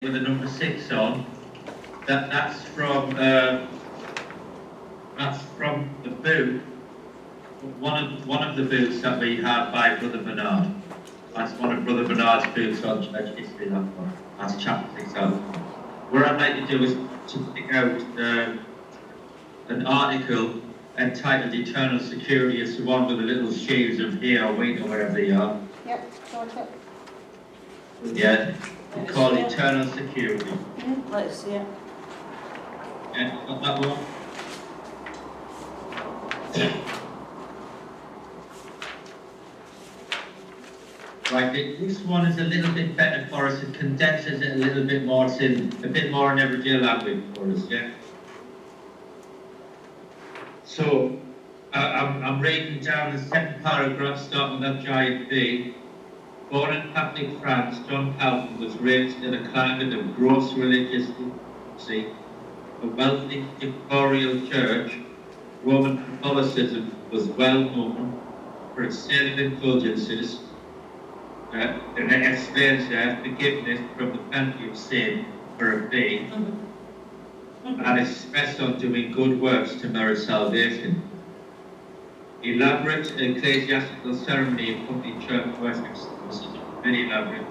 with the number 6 on, that's from the book, one of the books that we have by Brother Bernard. That's one of Brother Bernard's books on church history. That one. That's chapter 6 out. What I'd like to do is to pick out an article entitled "Eternal Security." It's the one with the little shades of hair or wheat or whatever they are. Yep, got it. Yeah, it's called "Eternal Security." Let's see it. Yeah, got that one? Right, this one is a little bit better for us. It condenses it a little bit more. It's in a bit more in everyday language for us, yeah? So, I'm reading down the second paragraph, starting with that giant B. Born in Catholic France, John Calvin was raised in a climate of gross religious infancy. A wealthy dictatorial church, Roman Catholicism was well known for its sale of indulgences, and it explains there forgiveness from the penalty of sin for a fee, and it's stressed on doing good works to merit salvation. Elaborate ecclesiastical ceremony accompanied church worship, very elaborate.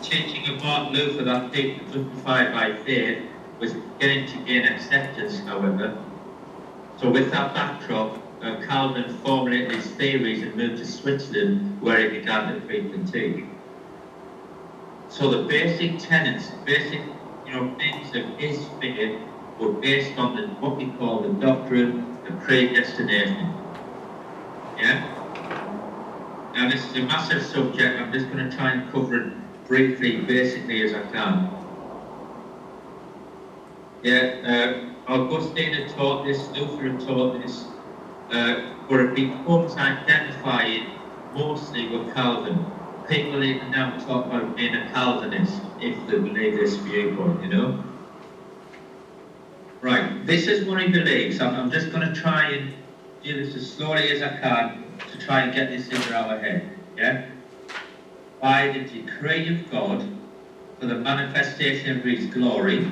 Teaching of Martin Luther that faith was justified by faith was beginning to gain acceptance, however. So with that backdrop, Calvin formulated his theories and moved to Switzerland, where he began to preach and teach. So the basic tenets, basic things of his faith were based on what we call the doctrine of predestination. Yeah? Now this is a massive subject. I'm just going to try and cover it briefly, basically as I can. Yeah, Augustine had taught this, Luther had taught this, but it becomes identified mostly with Calvin. People even now talk about being a Calvinist if they believe this viewpoint, Right, this is what he believes. I'm just going to try and do this as slowly as I can to try and get this into our head, yeah? By the decree of God for the manifestation of his glory,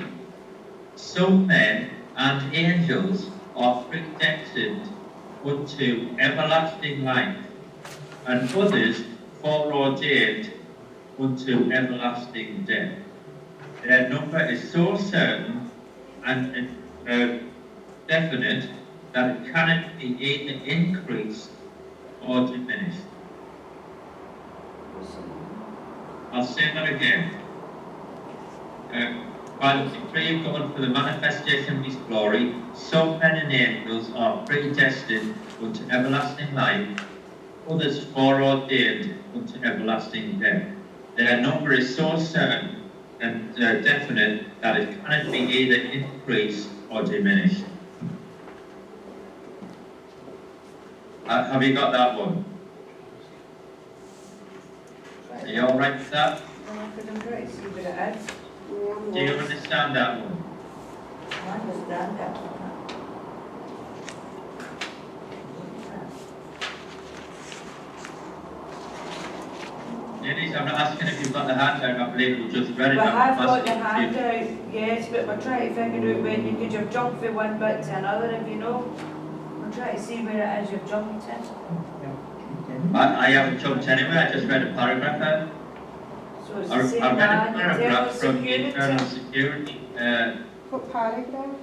some men and angels are predestined unto everlasting life, and others foreordained unto everlasting death. Their number is so certain and definite that it cannot be either increased or diminished. I'll say that again. By the decree of God for the manifestation of his glory, some men and angels are predestined unto everlasting life, others foreordained unto everlasting death. Their number is so certain and definite that it cannot be either increased or diminished. Have you got that one? Are you all right with that? Do you understand that one? I understand that one. Ladies, I'm not asking if you've got the handout. I believe you just read it. But I've got the asking if handout, yes, but we're trying to figure out when you could have jumped from one bit to another, if you know. We're trying to see where it is you've jumped in. I haven't jumped anywhere. I just read a paragraph out. So it's I the same read a man, paragraph from security. Eternal Security. What paragraph?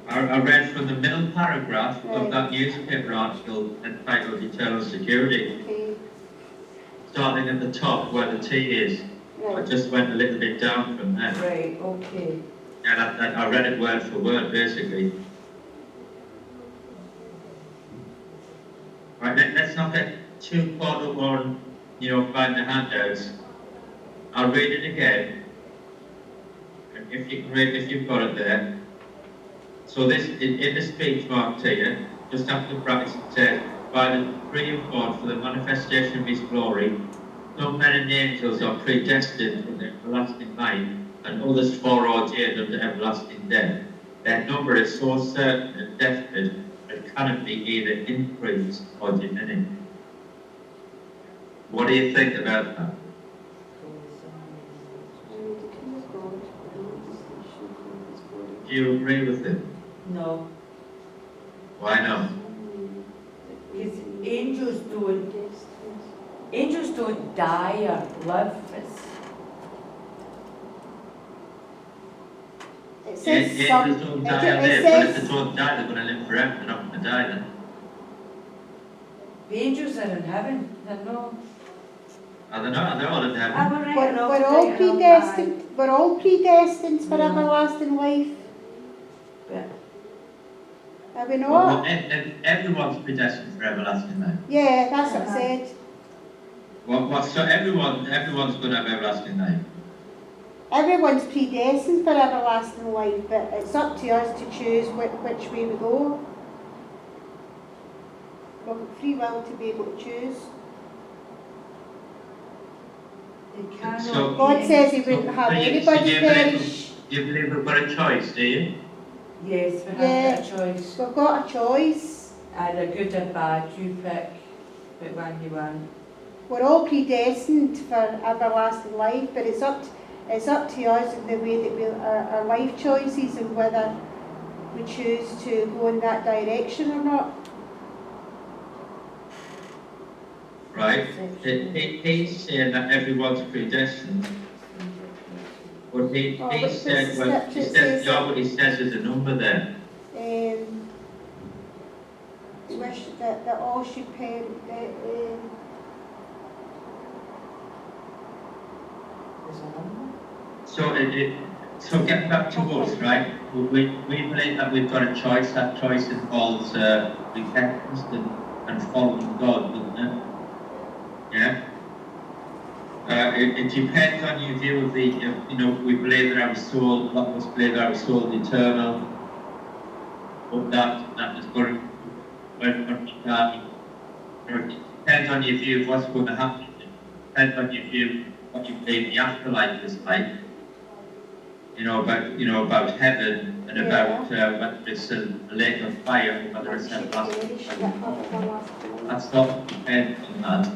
I read from the middle paragraph Right. of that newspaper article entitled Eternal Security, Okay, starting at the top where the T is. I right. just went a little bit down from there. Right, okay. And I read it word for word, basically. Right, let's not get too caught up on, finding the handouts. I'll read it again. And if you can read, if you've got it there. So this, in the speech marked here, just after the brackets, it says, by the decree of God for the manifestation of his glory, some men and angels are predestined unto everlasting life, and others foreordained unto everlasting death. Their number is so certain and definite that it cannot be either increased or diminished. What do you think about that? Do you agree with it? No, Why not? because angels don't die or live. It Yeah, says yeah, some, angels don't die, are it they? But if says, they don't die, they're going to live forever. They're not going to die then. The angels are in heaven. They're no. Are they not? They're all in heaven. I'm right we're, enough, we're all right enough, predestined, we're all predestined for No. everlasting life. Yeah. Are we Well, not? everyone's predestined for everlasting life. Yeah, that's what I Uh-huh. said. So everyone's going to have everlasting life. Everyone's predestined for everlasting life, but it's up to us to choose which way we go. We've got free will to be able to choose. They cannot So- God be- says He wouldn't have So anybody you perish. believe we've got a choice, do you? Yes, we Yeah. have got a choice. We've got a choice. Either good or bad, you pick one you want. We're all predestined for everlasting life, but it's up to us in the way that our life choices and whether we choose to go in that direction or not. Right? He's saying that everyone's predestined. But he Oh, but said, the well, he scripture says, says yeah, but he says there's a number there. Wish that all should perish. There's a number. So get back to us, right? We believe that we've got a choice. That choice involves repentance and following God, doesn't it? Yeah? It depends on your view of we believe that our soul, a lot of us believe that our soul is eternal, but that is going when we die. It depends on your view of what's going to happen. It depends on your view of what you believe the afterlife is like. About heaven and about whether it's a lake of fire or whether it's everlasting. That's not dependent on that.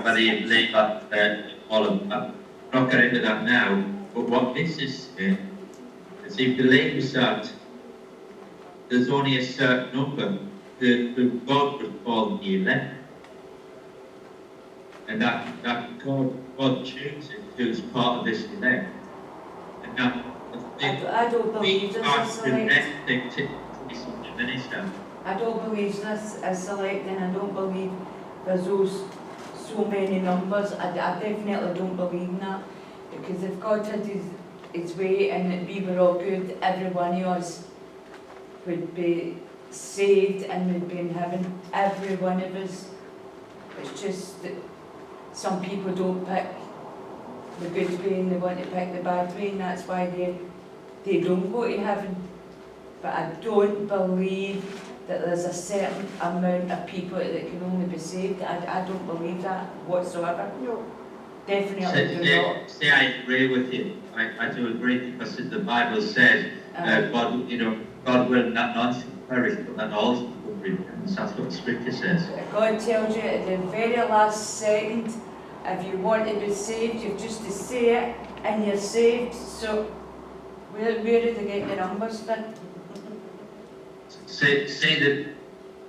Whether you believe that all of that. I'm not getting into that now, but what this is saying is he believes that there's only a certain number who God would call the elect. And that God chooses who's part of this elect. And that I don't believe this is select. I don't believe this is select, and I don't believe there's so many numbers. I definitely don't believe in that, because if God had his way and we were all good, every one of us would be saved and would be in heaven. Every one of us. It's just that some people don't pick the good way and they want to pick the bad way, and that's why they don't go to heaven. But I don't believe that there's a certain amount of people that can only be saved. I don't believe that whatsoever. No. Definitely do not. See, I agree with you. I do agree, because the Bible says God will not none perish, but that all will repent. That's what the Scripture says. God tells you at the very last second, if you want to be saved, you've just to say it and you're saved. So where are they getting the numbers then? See that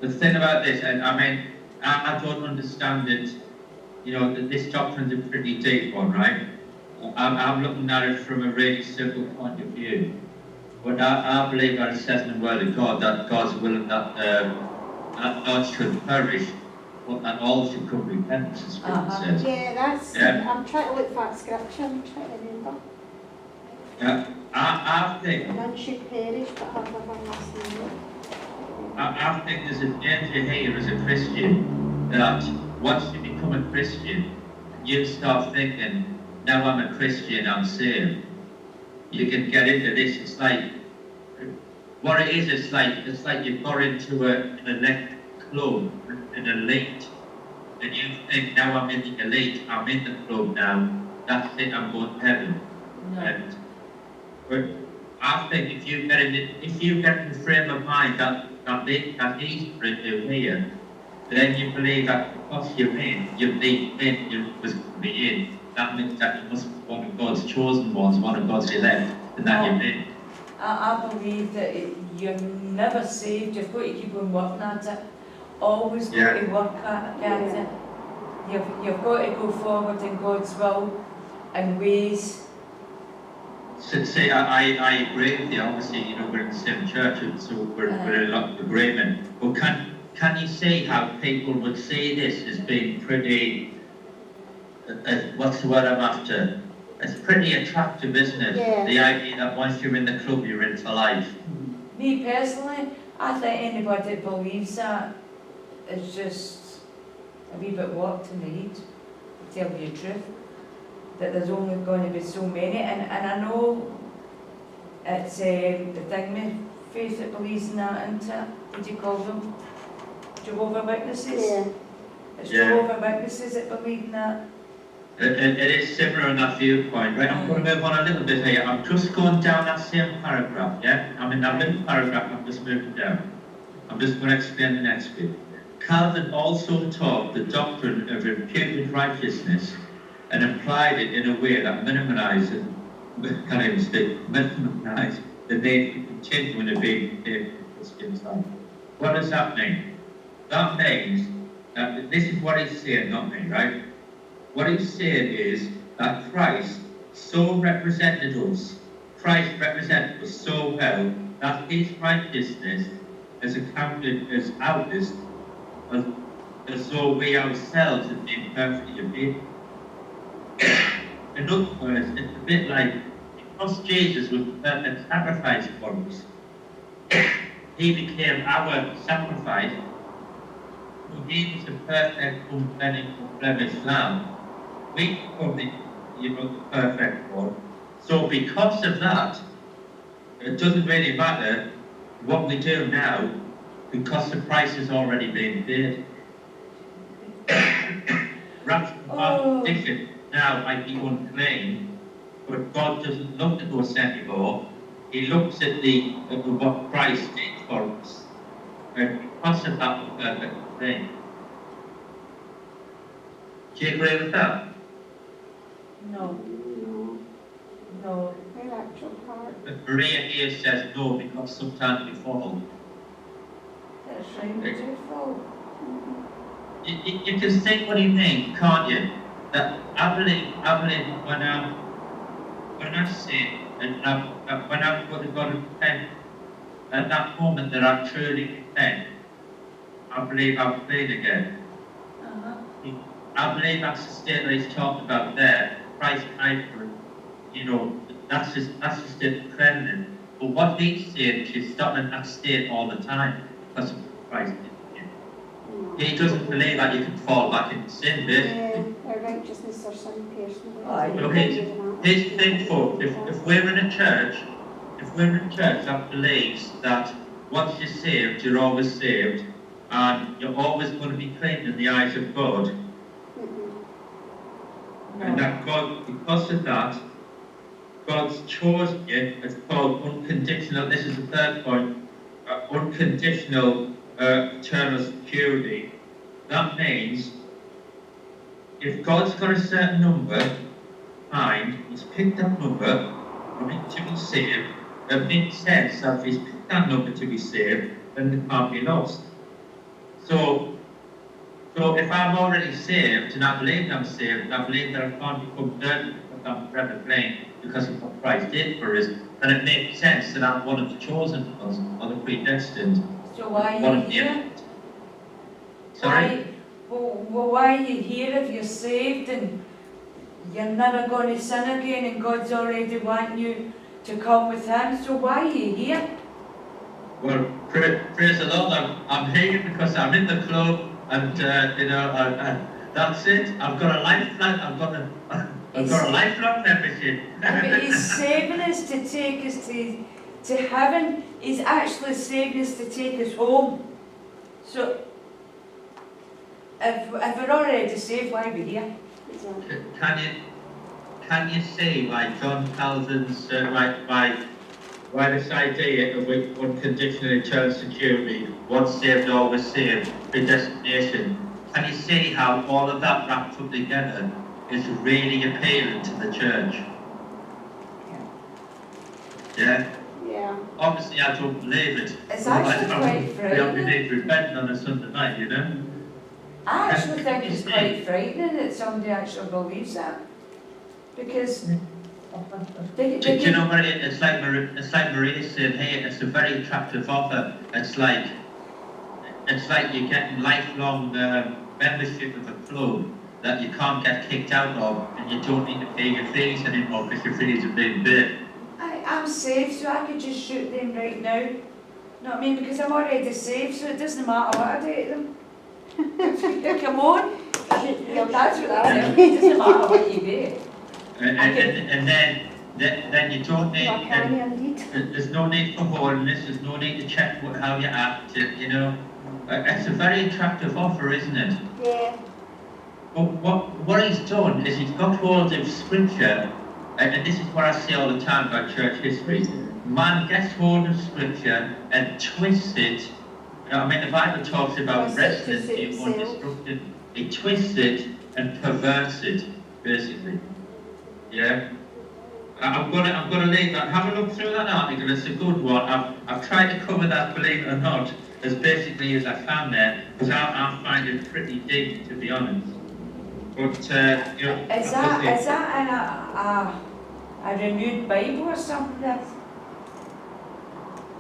the thing about this, I don't understand it. This doctrine's a pretty deep one, right? I'm looking at it from a really simple point of view. But I believe that it says in the Word of God that God's willing that none should perish, but that all should come to repentance, as Scripture says. Yeah, I'm trying to look for that scripture, I'm trying to remember. Yeah, I think None should perish, but have everlasting life. I think there's a danger here as a Christian that once you become a Christian, you start thinking, now I'm a Christian, I'm saved. You can get into this. It's like, what it is, it's like you've got into an elite club, an elite, and you think, now I'm in the elite, I'm in the club now, that's it, I'm going to heaven. No. But I think if you get in the frame of mind that he's written here, then you believe that because you're in, you was going to be in. That means that you must be one of God's chosen ones, one of God's elect, and that you're in. I believe that you're never saved, you've got to keep on working at it. Always got to work at it. You've got to go forward in God's will and ways. So, see, I agree with you. Obviously, you know, we're in the same church, and so we're in a lot of agreement. But can you see how people would see this as being pretty, what's the word I'm after? It's pretty attractive, isn't it? Yeah. The idea that once you're in the club, you're in for life. Me personally, I think anybody that believes that is just a wee bit warped in the head, to tell you the truth. That there's only going to be so many, and I know it's the thing with faith that believes in that, isn't it? Did you call them Jehovah Witnesses? Yeah. It's Yeah. Jehovah Witnesses that believe in that. It is similar on that viewpoint, right? I'm going to move on a little bit here. I'm just going down that same paragraph, yeah? I'm in that middle paragraph, I'm just moving down. I'm just going to explain the next bit. Calvin also taught the doctrine of imputed righteousness and applied it in a way that minimized the need for continuing to be in Christian life. What does that mean? That means that this is what he's saying, not me, right? What he's saying is that Christ represented us so well that his righteousness is accounted as ours, as though we ourselves had been perfectly obedient. In other words, it's a bit like, because Jesus was the perfect sacrifice for us, he became our sacrifice, so he was a perfect, unblemished lamb. We become the perfect one. So because of that, it doesn't really matter what we do now, because the price has already been paid. Rapture now might be unclean, but God doesn't look at us anymore. He looks at what Christ did for us. And because of that, the perfect thing. Do you agree with that? No. No. No. The actual part. But Maria here says no, because sometimes we fall. That's right, we do fall. You can think what he means, can't you? That I believe when I sin and when I'm going to go to repent, at that moment that I truly repent, I believe I'm clean again. I believe that's the state that he's talking about there. Christ died for it. That's just it cleansing. But what he's saying is stop in that state all the time because of Christ did. He doesn't believe that you can fall back into sin, basically. Yeah, our righteousness or sin personally. Aye. Here's the thing, folks. If we're in a church that believes that once you're saved, you're always saved, and you're always going to be clean in the eyes of God, and that God, because of that, God's chosen you. It's called unconditional. This is the third point. Unconditional eternal security. That means if God's got a certain number, he's picked that number for it to be saved. It makes sense that if he's picked that number to be saved, then they can't be lost. So if I'm already saved, and I believe I'm saved, and I believe that I can't become dirty because I'm forever clean because of what Christ did for us, then it makes sense that I'm one of the chosen ones, or the predestined. So why are you here? Sorry? Why are you here if you're saved and you're never going to sin again and God's already wanting you to come with him? So why are you here? Well, praise the Lord, I'm here because I'm in the club and, that's it. I've got a lifeline, I've got a lifelong membership. But he's saving us to take us to heaven. He's actually saving us to take us home. So, if we're already saved, why are we here? Can you see why John Calvin's why this idea of unconditional eternal security, once saved, always saved, predestination? Can you see how all of that wrapped up together is really appealing to the church? Yeah? Yeah. obviously I don't believe it. It's Otherwise, actually I quite wouldn't be on my frightening. knees repenting on a Sunday night, you know? I actually think it's quite frightening that somebody actually believes that. Because they Do you can, know what it's like? It's like Maria saying, "Hey, it's a very attractive offer." It's like you're getting lifelong membership of a club that you can't get kicked out of, and you don't need to pay your fees anymore because your fees have been paid. I'm safe, so I could just shoot them right now. You know what I mean? Because I'm already safe, so it doesn't matter what I do to them. Come on. That's what I am. It doesn't matter what you do. And then you don't need. Well, can you indeed? There's no need for holiness. There's no need to check how you act. You know, it's a very attractive offer, isn't it? Yeah. But what he's done is he's got hold of scripture, and this is what I say all the time about church history. Man gets hold of scripture and twists it. I mean, the Bible talks about Twists it to restless, suit being itself. undestructed. He twists it and perverts it, basically. Yeah. I'm gonna leave that. Have a look through that article. It's a good one. I've tried to cover that, believe it or not, as basically as I can there, because I find it pretty deep, to be honest. But you know, Is that in a renewed Bible or something? That's,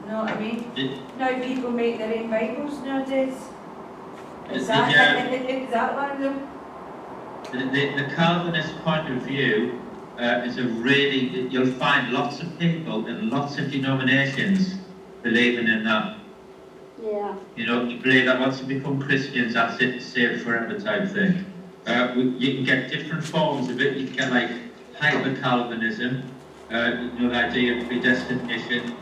you know what I mean? Now people make their own Bibles nowadays. Is that is that one of them? the Calvinist point of view is a really, you'll find lots of people in lots of denominations believing in that. Yeah. You know, you believe that once you become Christians, that's it, saved forever type thing. You can get different forms of it. You can get like hyper-Calvinism, you know, the idea of predestination.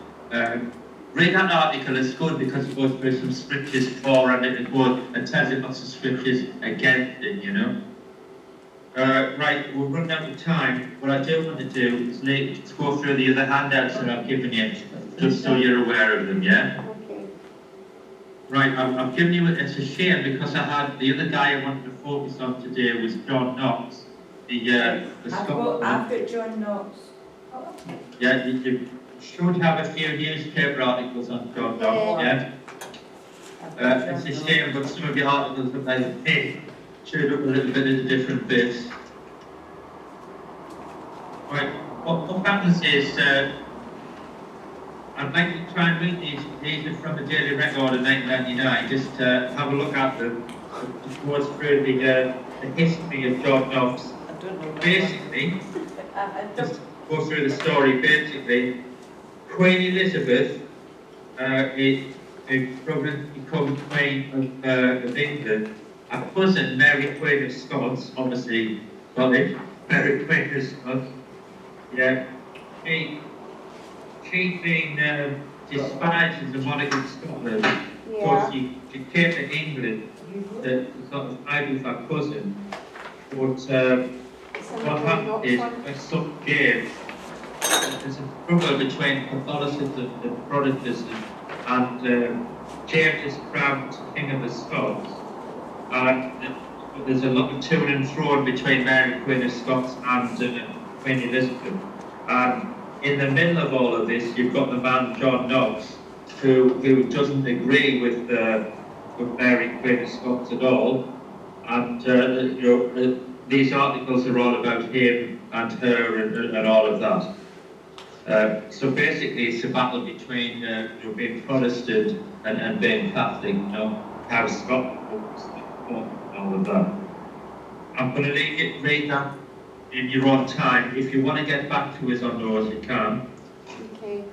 Read that article, it's good because it goes through some scriptures for and it goes and tells you lots of scriptures against it, you know. Right, we're running out of time. What I do want to do is let's go through the other handouts that I've given you, just so you're aware of them, yeah? Okay. Right, I've given you, it's a shame because I had, the other guy I wanted to focus on today was John Knox, the Scotland. I've got John Knox. Yeah, you should have a few newspaper articles on John Knox, yeah? It's a shame, but some of the articles that they've picked showed up a little bit of the different bits. Right, what happens is, I'd like to try and read these are from the Daily Record in 1999, just have a look at them. It goes through the history of John Knox. I don't know. Basically, I just go through the story. Basically, Queen Elizabeth is probably become Queen of England. Her cousin, Mary Queen of Scots, obviously Scottish, Mary Queen of Scots. Yeah, she's been despised as a monarch in Scotland. Yeah. So she came to England to sort of hide with her cousin. But what happened is, her son James, there's a struggle between Catholicism and Protestantism, and James is crowned King of the Scots. And there's a lot of to and fro between Mary Queen of Scots and Queen Elizabeth. And in the middle of all of this, you've got the man John Knox, who doesn't agree with Mary Queen of Scots at all. And you know, these articles are all about him and her and all of that. So basically, it's a battle between you know, being Protestant and being Catholic. You know, how Scotland and all of that. I'm going to read that in your own time. If you want to get back to us on those, you can. Okay.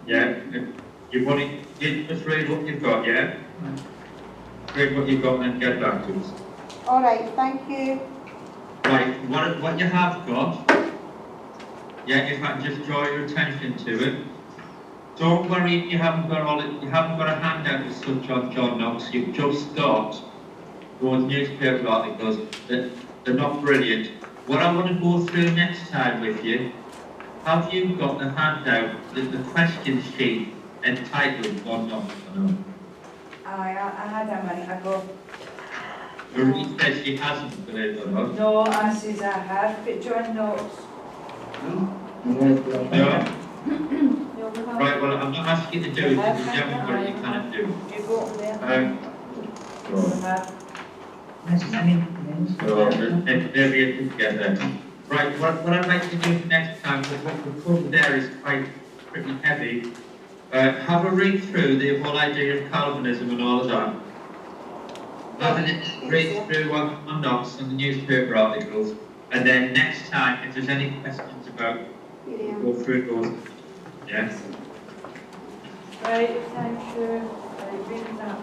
Yeah. You want to just read what you've got, yeah? Read what you've got and get back to us. All right. Thank you. Right. What you have got, yeah, if I can just draw your attention to it. Don't worry if you haven't got a handout as such on John Knox. You've just got those newspaper articles that they're not brilliant. What I want to go through next time with you, have you got the handout, the question sheet entitled John Knox? I had a minute ago. Marie says she hasn't, believe it or not. No, I says I have got John Knox. No? No, No, we haven't. Right, well, I'm not asking you to do it, because you haven't got it, you can't do it. Do you vote on there? We have. So, they'll be able to get there. Right, what I'd like to do next time, because what we've covered there is quite pretty heavy, have a read through the whole idea of Calvinism and all of that. Have a read through what Knox and the newspaper articles, and then next time, if there's any questions about, Yeah. go through those. Yeah? Right, thank you. Right, bring that.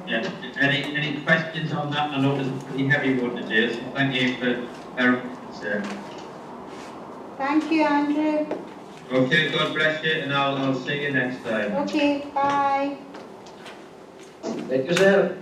Yeah. Any questions on that? I know it's a pretty heavy one to do, so thank you for concern. Thank you, Andrew. Okay, God bless you, and I'll see you next time. Okay, bye. Thank you, sir.